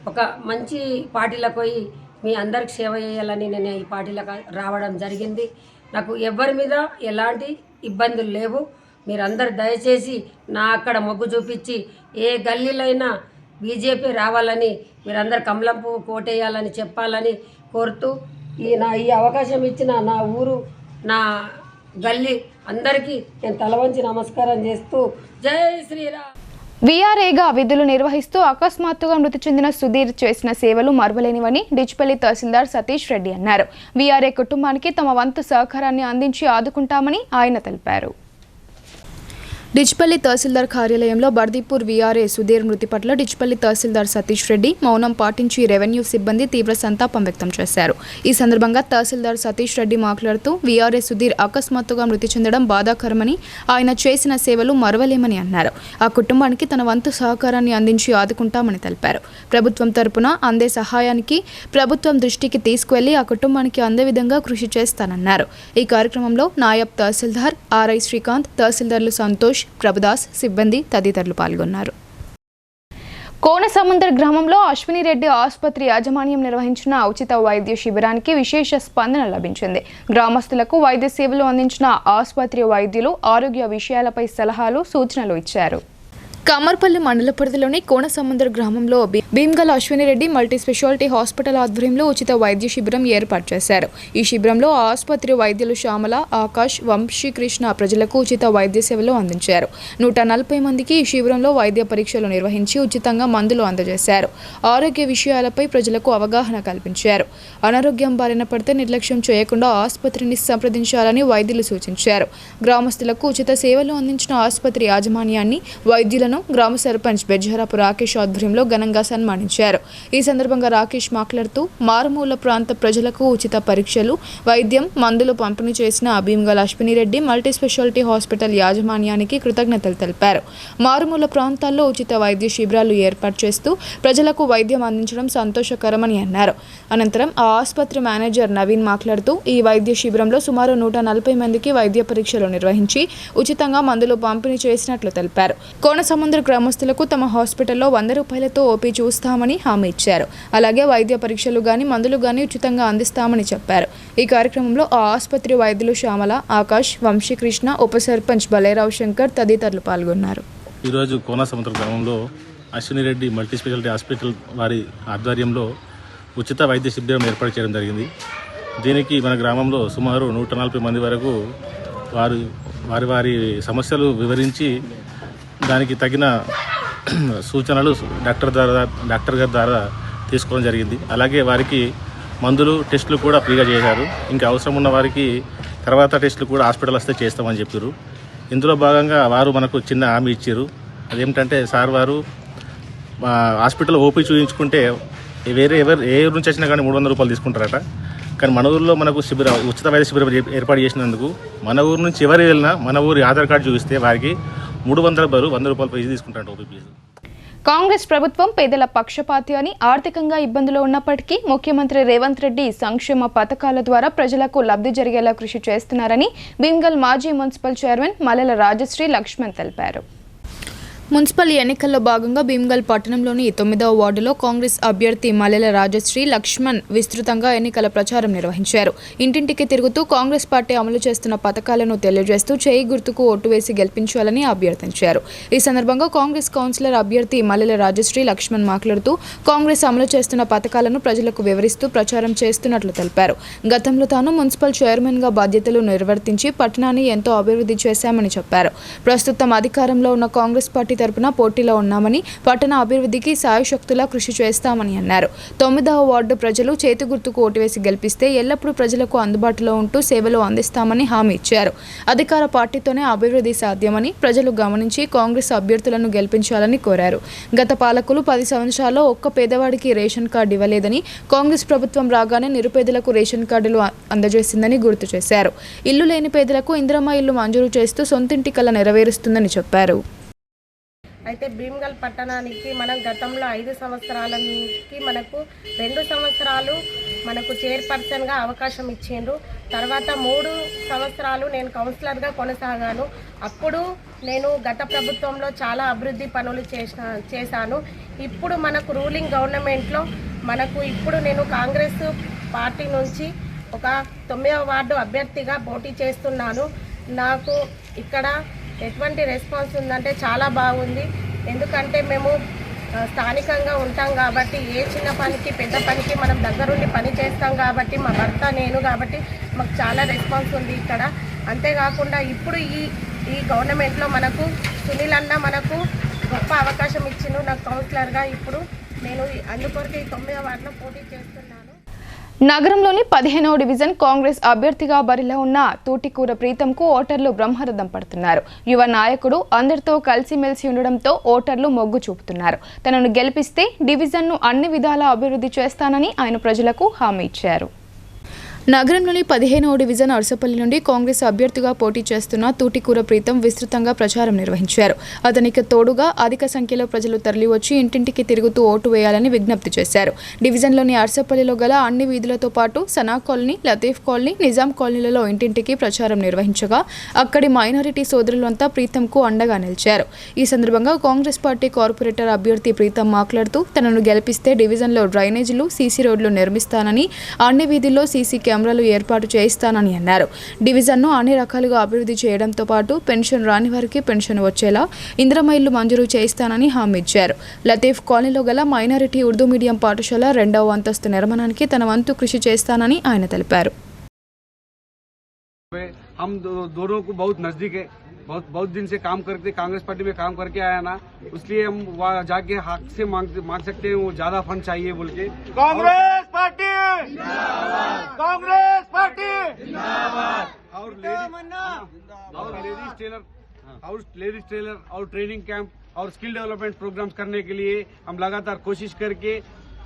ఒక మంచి పార్టీలకు పోయి మీ అందరికి సేవ చేయాలని నేను ఈ పార్టీలకు రావడం జరిగింది. నాకు ఎవరి మీద ఎలాంటి ఇబ్బందులు లేవు. మీరందరూ దయచేసి నా అక్కడ మొగ్గు చూపించి ఏ గల్లీలైనా బీజేపీ రావాలని మీరందరు కమలం పువ్వు కోటేయాలని చెప్పాలని కోరుతూ ఈ అవకాశం ఇచ్చిన నా ఊరు, నా గల్లీ అందరికీ నేను తల వంచి నమస్కారం చేస్తూ జై శ్రీరామ్. వీఆర్ఏగా విధులు నిర్వహిస్తూ అకస్మాత్తుగా మృతి చెందిన సుధీర్ చేసిన సేవలు మరువలేనివని డిచ్పల్లి తహసీల్దార్ సతీష్ రెడ్డి అన్నారు. వీఆర్ఏ కుటుంబానికి తమ వంతు సహకారాన్ని అందించి ఆదుకుంటామని ఆయన తెలిపారు. డిచ్పల్లి తహసీల్దార్ కార్యాలయంలో బర్దీపూర్ వీఆర్ఏ సుధీర్ మృతి పట్ల డిచ్పల్లి తహసీల్దార్ సతీష్ రెడ్డి మౌనం పాటించి రెవెన్యూ సిబ్బంది తీవ్ర సంతాపం వ్యక్తం చేశారు. ఈ సందర్భంగా తహసీల్దార్ సతీష్ రెడ్డి మాట్లాడుతూ వీఆర్ఏ సుధీర్ అకస్మాత్తుగా మృతి చెందడం బాధాకరమని, ఆయన చేసిన సేవలు మరవలేమని అన్నారు. ఆ కుటుంబానికి తన వంతు సహకారాన్ని అందించి ఆదుకుంటామని తెలిపారు. ప్రభుత్వం తరపున అందే సహాయానికి ప్రభుత్వం దృష్టికి తీసుకువెళ్లి ఆ కుటుంబానికి అందే విధంగా కృషి చేస్తానన్నారు. ఈ కార్యక్రమంలో నాయబ్ తహసీల్దార్ ఆర్ఐ శ్రీకాంత్, తహసీల్దార్లు సంతోష్, ప్రభుదాస్, సిబ్బంది తదితరులు పాల్గొన్నారు. కోనసముద్ర గ్రామంలో అశ్వినిరెడ్డి ఆసుపత్రి యాజమాన్యం నిర్వహించిన ఉచిత వైద్య శిబిరానికి విశేష స్పందన లభించింది. గ్రామస్తులకు వైద్య సేవలు అందించిన ఆసుపత్రి వైద్యులు ఆరోగ్య విషయాలపై సలహాలు, సూచనలు ఇచ్చారు. కామర్పల్లి మండల పరిధిలోని కోనసముద్ర గ్రామంలో భీమ్గల్ అశ్వినిరెడ్డి మల్టీ స్పెషాలిటీ హాస్పిటల్ ఆధ్వర్యంలో ఉచిత వైద్య శిబిరం ఏర్పాటు చేశారు. ఈ శిబిరంలో ఆసుపత్రి వైద్యులు శ్యామల, ఆకాష్, వంశీకృష్ణ ప్రజలకు ఉచిత వైద్య సేవలు అందించారు. 140 మందికి ఈ శిబిరంలో వైద్య పరీక్షలు నిర్వహించి ఉచితంగా మందులు అందజేశారు. ఆరోగ్య విషయాలపై ప్రజలకు అవగాహన కల్పించారు. అనారోగ్యం బారిన పడితే నిర్లక్ష్యం చేయకుండా ఆసుపత్రిని సంప్రదించాలని వైద్యులు సూచించారు. గ్రామస్తులకు ఉచిత సేవలు అందించిన ఆసుపత్రి యాజమాన్యాన్ని, వైద్యులను గ్రామ సర్పంచ్ బెజ్జరాపు రాకేష్ ఆధ్వర్యంలో ఘనంగా సన్మానించారు. ఈ సందర్భంగా రాకేష్ మాట్లాడుతూ మారుమూల ప్రాంత ప్రజలకు ఉచిత పరీక్షలు, వైద్యం, మందులు పంపిణీ చేసిన భీమ్గల్ అశ్వినిరెడ్డి మల్టీ స్పెషాలిటీ హాస్పిటల్ యాజమాన్యానికి కృతజ్ఞతలు తెలిపారు. మారుమూల ప్రాంతాల్లో ఉచిత వైద్య శిబిరాలు ఏర్పాటు చేస్తూ ప్రజలకు వైద్యం అందించడం సంతోషకరమని అన్నారు. అనంతరం ఆ ఆసుపత్రి మేనేజర్ నవీన్ మాట్లాడుతూ ఈ వైద్య శిబిరంలో సుమారు 140 మందికి వైద్య పరీక్షలు నిర్వహించి ఉచితంగా మందులు పంపిణీ చేసినట్లు తెలిపారు. కోనసముద్ర గ్రామస్తులకు తమ హాస్పిటల్లో 100 రూపాయలతో ఓపీ చూస్తామని హామీ ఇచ్చారు. అలాగే వైద్య పరీక్షలు గాని మందులు గాని ఉచితంగా అందిస్తామని చెప్పారు. ఈ కార్యక్రమంలో ఆ ఆసుపత్రి వైద్యులు శ్యామల, ఆకాష్, వంశీకృష్ణ, ఉప సర్పంచ్ బలేరావు శంకర్ తదితరులు పాల్గొన్నారు. ఈరోజు కోనసముద్ర గ్రామంలో అశ్వినిరెడ్డి మల్టీ స్పెషాలిటీ హాస్పిటల్ వారి ఆధ్వర్యంలో ఉచిత వైద్య శిబిరం ఏర్పాటు చేయడం జరిగింది. దీనికి మన గ్రామంలో సుమారు 140 మంది వరకు వారి సమస్యలు వివరించి దానికి తగిన సూచనలు డాక్టర్ గారి ద్వారా తీసుకోవడం జరిగింది. అలాగే వారికి మందులు, టెస్టులు కూడా ఫ్రీగా చేశారు. ఇంకా అవసరం ఉన్న వారికి తర్వాత టెస్టులు కూడా హాస్పిటల్ వస్తే చేస్తామని చెప్పారు. ఇందులో భాగంగా వారు మనకు చిన్న హామీ ఇచ్చారు. అదేమిటంటే సార్ వారు హాస్పిటల్ ఓపీ చూయించుకుంటే ఏ ఊరు నుంచి వచ్చినా కానీ 300 రూపాయలు తీసుకుంటారట. కానీ మన ఊరిలో మనకు ఉచిత వైద్య శిబిరం ఏర్పాటు చేసినందుకు మన ఊరు నుంచి ఎవరు వెళ్ళినా మన ఊరి ఆధార్ కార్డు చూపిస్తే వారికి 300 బదులు 100 రూపాయలు ఫీజు తీసుకుంటారు ఓపీపీలు. కాంగ్రెస్ ప్రభుత్వం పేదల పక్షపాతి అని, ఆర్థికంగా ఇబ్బందులు ఉన్నప్పటికీ ముఖ్యమంత్రి రేవంత్ రెడ్డి సంక్షేమ పథకాల ద్వారా ప్రజలకు లబ్ధి జరిగేలా కృషి చేస్తున్నారని భీమ్గల్ మాజీ మున్సిపల్ చైర్మన్ మల్లెల రాజశ్రీ లక్ష్మణ్ తెలిపారు. మున్సిపల్ ఎన్నికల్లో భాగంగా భీమ్గల్ పట్టణంలోని 9వ వార్డులో కాంగ్రెస్ అభ్యర్థి మల్లెల రాజశ్రీ లక్ష్మణ్ విస్తృతంగా ఎన్నికల ప్రచారం నిర్వహించారు. ఇంటింటికి తిరుగుతూ కాంగ్రెస్ పార్టీ అమలు చేస్తున్న పథకాలను తెలియజేస్తూ చేయి గుర్తుకు ఓటు వేసి గెలిపించాలని అభ్యర్థించారు. ఈ సందర్భంగా కాంగ్రెస్ కౌన్సిలర్ అభ్యర్థి మల్లెల రాజశ్రీ లక్ష్మణ్ మాట్లాడుతూ కాంగ్రెస్ అమలు చేస్తున్న పథకాలను ప్రజలకు వివరిస్తూ ప్రచారం చేస్తున్నట్లు తెలిపారు. గతంలో తాను మున్సిపల్ చైర్మన్గా బాధ్యతలు నిర్వర్తించి పట్టణాన్ని ఎంతో అభివృద్ధి చేశామని చెప్పారు. ప్రస్తుతం అధికారంలో ఉన్న కాంగ్రెస్ పార్టీ తరపున పోటీలో ఉన్నామని, పట్టణ అభివృద్ధికి సాయశక్తులా కృషి చేస్తామని అన్నారు. 9వ వార్డు ప్రజలు చేతి గుర్తుకు ఓటు వేసి గెలిపిస్తే ఎల్లప్పుడూ ప్రజలకు అందుబాటులో ఉంటూ సేవలు అందిస్తామని హామీ ఇచ్చారు. అధికార పార్టీతోనే అభివృద్ధి సాధ్యమని ప్రజలు గమనించి కాంగ్రెస్ అభ్యర్థులను గెలిపించాలని కోరారు. గత పాలకులు 10 సంవత్సరాల్లో ఒక్క పేదవాడికి రేషన్ కార్డు ఇవ్వలేదని, కాంగ్రెస్ ప్రభుత్వం రాగానే నిరుపేదలకు రేషన్ కార్డులు అందజేసిందని గుర్తు చేశారు. ఇల్లు లేని పేదలకు ఇందిరమ్మ ఇల్లు మంజూరు చేస్తూ సొంతింటి కల నెరవేరుస్తుందని చెప్పారు. అయితే భీమ్గల్ పట్టణానికి మనం గతంలో 5 సంవత్సరాలకి మనకు 2 సంవత్సరాలు మనకు చైర్పర్సన్గా అవకాశం ఇచ్చిండ్రు. తర్వాత 3 సంవత్సరాలు నేను కౌన్సిలర్గా కొనసాగాను. అప్పుడు నేను గత ప్రభుత్వంలో చాలా అభివృద్ధి పనులు చేశాను. ఇప్పుడు మనకు రూలింగ్ గవర్నమెంట్లో ఇప్పుడు నేను కాంగ్రెస్ పార్టీ నుంచి ఒక 9వ వార్డు అభ్యర్థిగా పోటీ చేస్తున్నాను. నాకు ఇక్కడ ఎటువంటి రెస్పాన్స్ ఉందంటే చాలా బాగుంది. ఎందుకంటే మేము స్థానికంగా ఉంటాం కాబట్టి ఏ చిన్న పనికి పెద్ద పనికి మనం దగ్గరుండి పని చేస్తాం కాబట్టి, మా భర్త నేను కాబట్టి మాకు చాలా రెస్పాన్స్ ఉంది ఇక్కడ. అంతేకాకుండా ఇప్పుడు ఈ గవర్నమెంట్లో మనకు సునీల్ అన్న మనకు గొప్ప అవకాశం ఇచ్చిండు నాకు కౌన్సిలర్గా. ఇప్పుడు నేను అందుకొరకు ఈ 9వ వార్డులో పోటీ చేస్తున్నాను. నగరంలోని 15వ డివిజన్ కాంగ్రెస్ అభ్యర్థిగా బరిలో ఉన్న తూటికూర ప్రీతంకు ఓటర్లు బ్రహ్మరథం పడుతున్నారు. యువ నాయకుడు అందరితో కలిసిమెలిసి ఉండడంతో ఓటర్లు మొగ్గు చూపుతున్నారు. తనను గెలిపిస్తే డివిజన్ను అన్ని విధాలా అభివృద్ధి చేస్తానని ఆయన ప్రజలకు హామీ ఇచ్చారు. నగరంలోని 15వ డివిజన్ అరసపల్లి నుండి కాంగ్రెస్ అభ్యర్థిగా పోటీ చేస్తున్న తూటికూర ప్రీతం విస్తృతంగా ప్రచారం నిర్వహించారు. అతనికి తోడుగా అధిక సంఖ్యలో ప్రజలు తరలివచ్చి ఇంటింటికి తిరుగుతూ ఓటు వేయాలని విజ్ఞప్తి చేశారు. డివిజన్లోని అరసపల్లిలో గల అన్ని వీధులతో పాటు సనా కాలనీ, లతీఫ్ కాలనీ, నిజాం కాలనీలలో ఇంటింటికి ప్రచారం నిర్వహించగా అక్కడి మైనారిటీ సోదరులంతా ప్రీతంకు అండగా నిలిచారు. ఈ సందర్భంగా కాంగ్రెస్ పార్టీ కార్పొరేటర్ అభ్యర్థి ప్రీతం మాట్లాడుతూ తనను గెలిపిస్తే డివిజన్లో డ్రైనేజీలు, సీసీ రోడ్లు నిర్మిస్తానని, అన్ని వీధుల్లో సీసీ కెమెరాలు ఏర్పాటు చేయిస్తానని అన్నారు. డివిజన్ను అన్ని రకాలుగా అభివృద్ధి చేయడంతో పాటు పెన్షన్ రాని వారికి పెన్షన్ వచ్చేలా ఇందిరమ్మ ఇల్లు మంజూరు చేయిస్తానని హామీ ఇచ్చారు. లతీఫ్ కాలనీలో గల మైనారిటీ ఉర్దూ మీడియం పాఠశాల 2వ అంతస్తు నిర్మాణానికి తన వంతు కృషి చేస్తానని ఆయన తెలిపారు. हम दोनों को बहुत नजदीक है, बहुत दिन से काम करते, कांग्रेस पार्टी में काम करके आया ना, इसलिए हम वहाँ जाके हक से मांग सकते हैं वो ज्यादा फंड चाहिए बोल के। कांग्रेस पार्टी कांग्रेस पार्टी और लेडीज टेलर और ट्रेनिंग कैंप और स्किल डेवलपमेंट प्रोग्राम्स करने के लिए हम लगातार कोशिश करके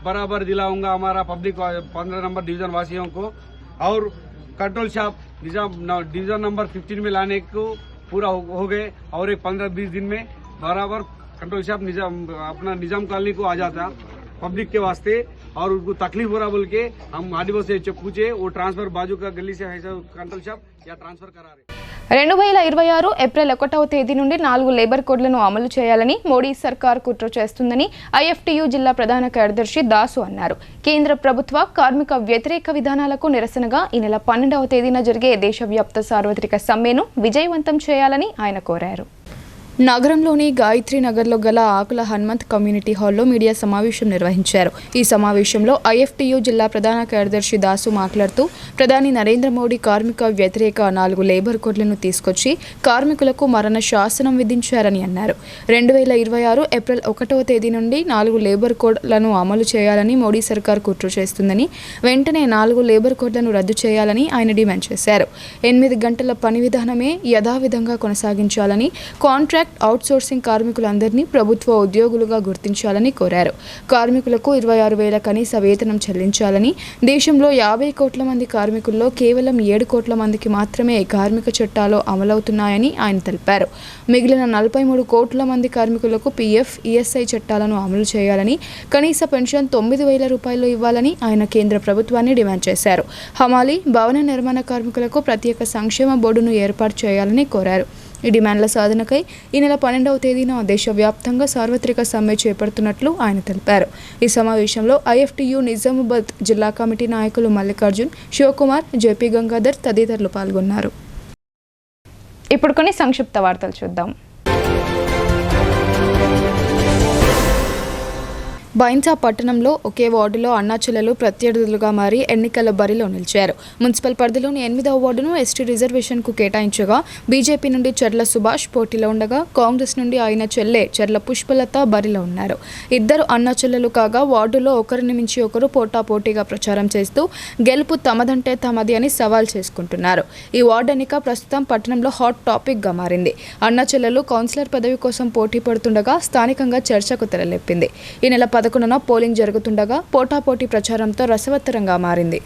बराबर दिलाऊंगा हमारा पब्लिक 15 नंबर डिवीजन वासियों को। और कंट्रोल शॉप डिवीजन नंबर 15 में लाने को पूरा हो गए और एक 15-20 दिन में बराबर कंट्रोल शॉप निजाम कॉलोनी को आ जाता पब्लिक के वास्ते। और उनको तकलीफ हो रहा बोल के हम आदिवासी से पूछे वो ट्रांसफर बाजू का गली से है कंट्रोल शॉप या ट्रांसफर करा रहे। 2026 ఏప్రిల్ 1వ తేదీ నుండి 4 లేబర్ కోడ్లను అమలు చేయాలని మోడీ సర్కార్ కుట్ర చేస్తుందని ఐఎఫ్టియు జిల్లా ప్రధాన కార్యదర్శి దాసు అన్నారు. కేంద్ర ప్రభుత్వ కార్మిక వ్యతిరేక విధానాలకు నిరసనగా ఈ నెల 12వ తేదీన జరిగే దేశవ్యాప్త సార్వత్రిక సమ్మెను విజయవంతం చేయాలని ఆయన కోరారు. నగరంలోని గాయత్రి నగర్లో గల ఆకుల హనుమంత్ కమ్యూనిటీ హాల్లో మీడియా సమావేశం నిర్వహించారు. ఈ సమావేశంలో ఐఎఫ్టియు జిల్లా ప్రధాన కార్యదర్శి దాసు మాట్లాడుతూ ప్రధాని నరేంద్ర మోడీ కార్మిక వ్యతిరేక 4 లేబర్ కోడ్లను తీసుకొచ్చి కార్మికులకు మరణ శాసనం విధించారని అన్నారు. 2026 ఏప్రిల్ 1వ తేదీ నుండి 4 లేబర్ కోడ్లను అమలు చేయాలని మోడీ సర్కార్ కుట్ర చేస్తుందని, వెంటనే 4 లేబర్ కోడ్లను రద్దు చేయాలని ఆయన డిమాండ్ చేశారు. 8 గంటల పని విధానమే యథావిధంగా కొనసాగించాలని, కాంట్రాక్ట్ కాంట్రాక్ట్ అవుట్సోర్సింగ్ కార్మికులందరినీ ప్రభుత్వ ఉద్యోగులుగా గుర్తించాలని కోరారు. కార్మికులకు 26,000 కనీస వేతనం చెల్లించాలని, దేశంలో 50 కోట్ల మంది కార్మికుల్లో కేవలం 7 కోట్ల మందికి మాత్రమే కార్మిక చట్టాలు అమలవుతున్నాయని ఆయన తెలిపారు. మిగిలిన 43 కోట్ల మంది కార్మికులకు PF, ESI చట్టాలను అమలు చేయాలని, కనీస పెన్షన్ 9,000 రూపాయలు ఇవ్వాలని ఆయన కేంద్ర ప్రభుత్వాన్ని డిమాండ్ చేశారు. హమాలీ, భవన నిర్మాణ కార్మికులకు ప్రత్యేక సంక్షేమ బోర్డును ఏర్పాటు చేయాలని కోరారు. ఈ డిమాండ్ల సాధనకై ఈ నెల 12వ తేదీన దేశవ్యాప్తంగా సార్వత్రిక సమ్మె చేపడుతున్నట్లు ఆయన తెలిపారు. ఈ సమావేశంలో IFTU నిజామాబాద్ జిల్లా కమిటీ నాయకులు మల్లికార్జున్, శివకుమార్, JP గంగాధర్ తదితరులు పాల్గొన్నారు. ఇప్పుడు కొన్ని సంక్షిప్త వార్తలు చూద్దాం. బైన్సా పట్టణంలో ఒకే వార్డులో అన్నాచెల్లెలు ప్రత్యర్థులుగా మారి ఎన్నికల బరిలో నిలిచారు. మున్సిపల్ పరిధిలోని 8వ వార్డును ST రిజర్వేషన్కు కేటాయించగా బీజేపీ నుండి చెర్ల సుభాష్ పోటీలో ఉండగా కాంగ్రెస్ నుండి ఆయన చెల్లె చెర్ల పుష్పలత బరిలో ఉన్నారు. ఇద్దరు అన్నాచెల్లెలు కాగా వార్డులో ఒకరిని మించి ఒకరు పోటాపోటీగా ప్రచారం చేస్తూ గెలుపు తమదంటే తమది అని సవాల్ చేసుకుంటున్నారు. ఈ వార్డు ఎన్నిక ప్రస్తుతం పట్టణంలో హాట్ టాపిక్గా మారింది. అన్నాచెల్లెలు కౌన్సిలర్ పదవి కోసం పోటీ పడుతుండగా స్థానికంగా చర్చకు తెరలేపింది. ఈ నెల 11న పోలింగ్ జరుగుతుండగా పోటాపోటీ ప్రచారంతో రసవత్తరంగా మారింది.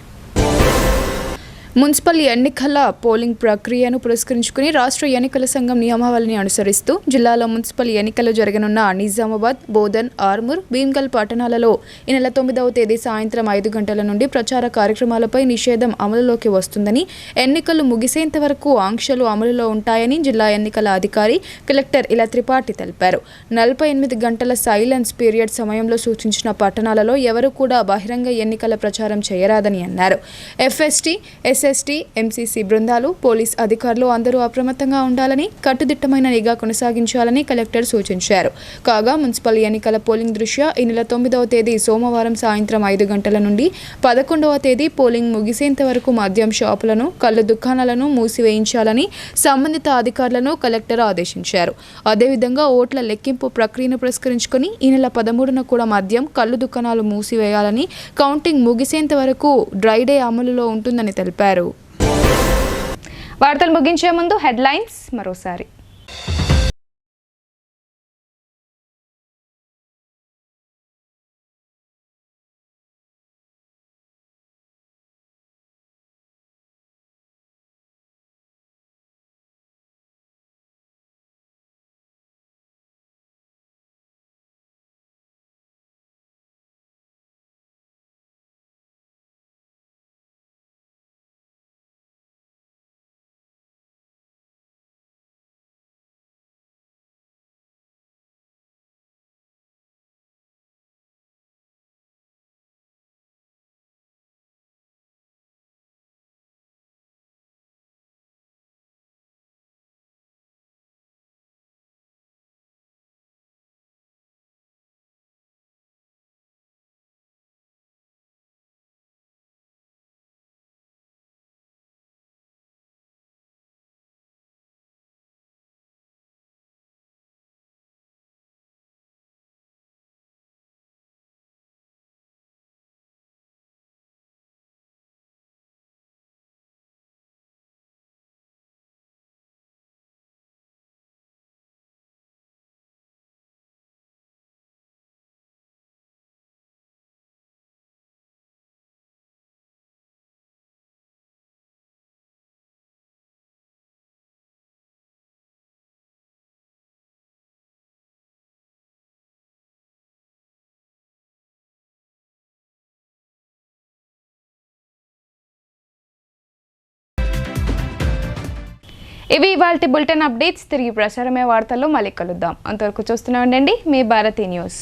మున్సిపల్ ఎన్నికల పోలింగ్ ప్రక్రియను పురస్కరించుకుని రాష్ట్ర ఎన్నికల సంఘం నియమావళిని అనుసరిస్తూ జిల్లాలో మున్సిపల్ ఎన్నికలు జరగనున్న నిజామాబాద్, బోధన్, ఆర్మూర్, భీమ్గల్ పట్టణాలలో ఈ నెల 9వ తేదీ సాయంత్రం 5 గంటల నుండి ప్రచార కార్యక్రమాలపై నిషేధం అమలులోకి వస్తుందని, ఎన్నికలు ముగిసేంత వరకు ఆంక్షలు అమలులో ఉంటాయని జిల్లా ఎన్నికల అధికారి కలెక్టర్ ఇలా త్రిపాఠి తెలిపారు. 48 గంటల సైలెన్స్ పీరియడ్ సమయంలో సూచించిన పట్టణాలలో ఎవరూ కూడా బహిరంగ ఎన్నికల ప్రచారం చేయరాదని అన్నారు. FST, SST, MCC బృందాలు, పోలీస్ అధికారులు అందరూ అప్రమత్తంగా ఉండాలని, కట్టుదిట్టమైన నిఘా కొనసాగించాలని కలెక్టర్ సూచించారు. కాగా మున్సిపల్ ఎన్నికల పోలింగ్ దృష్ట్యా ఈ నెల 9వ తేదీ సోమవారం సాయంత్రం 5 గంటల నుండి 11వ తేదీ పోలింగ్ ముగిసేంత వరకు మద్యం షాపులను, కళ్ళు దుకాణాలను మూసివేయించాలని సంబంధిత అధికారులను కలెక్టర్ ఆదేశించారు. అదేవిధంగా ఓట్ల లెక్కింపు ప్రక్రియను పురస్కరించుకొని ఈ నెల 13న కూడా మద్యం, కళ్ళు దుకాణాలు మూసివేయాలని, కౌంటింగ్ ముగిసేంత వరకు డ్రై డే అమలులో ఉంటుందని తెలిపారు. వార్తలు ముగించే ముందు హెడ్లైన్స్ మరోసారి. ఇవి ఇవాల్టి బులెటిన్ అప్డేట్స్. తిరిగి ప్రసారమే వార్తల్లో మళ్ళీ కలుద్దాం. అంతవరకు చూస్తూనే ఉండండి మీ భారతీ న్యూస్.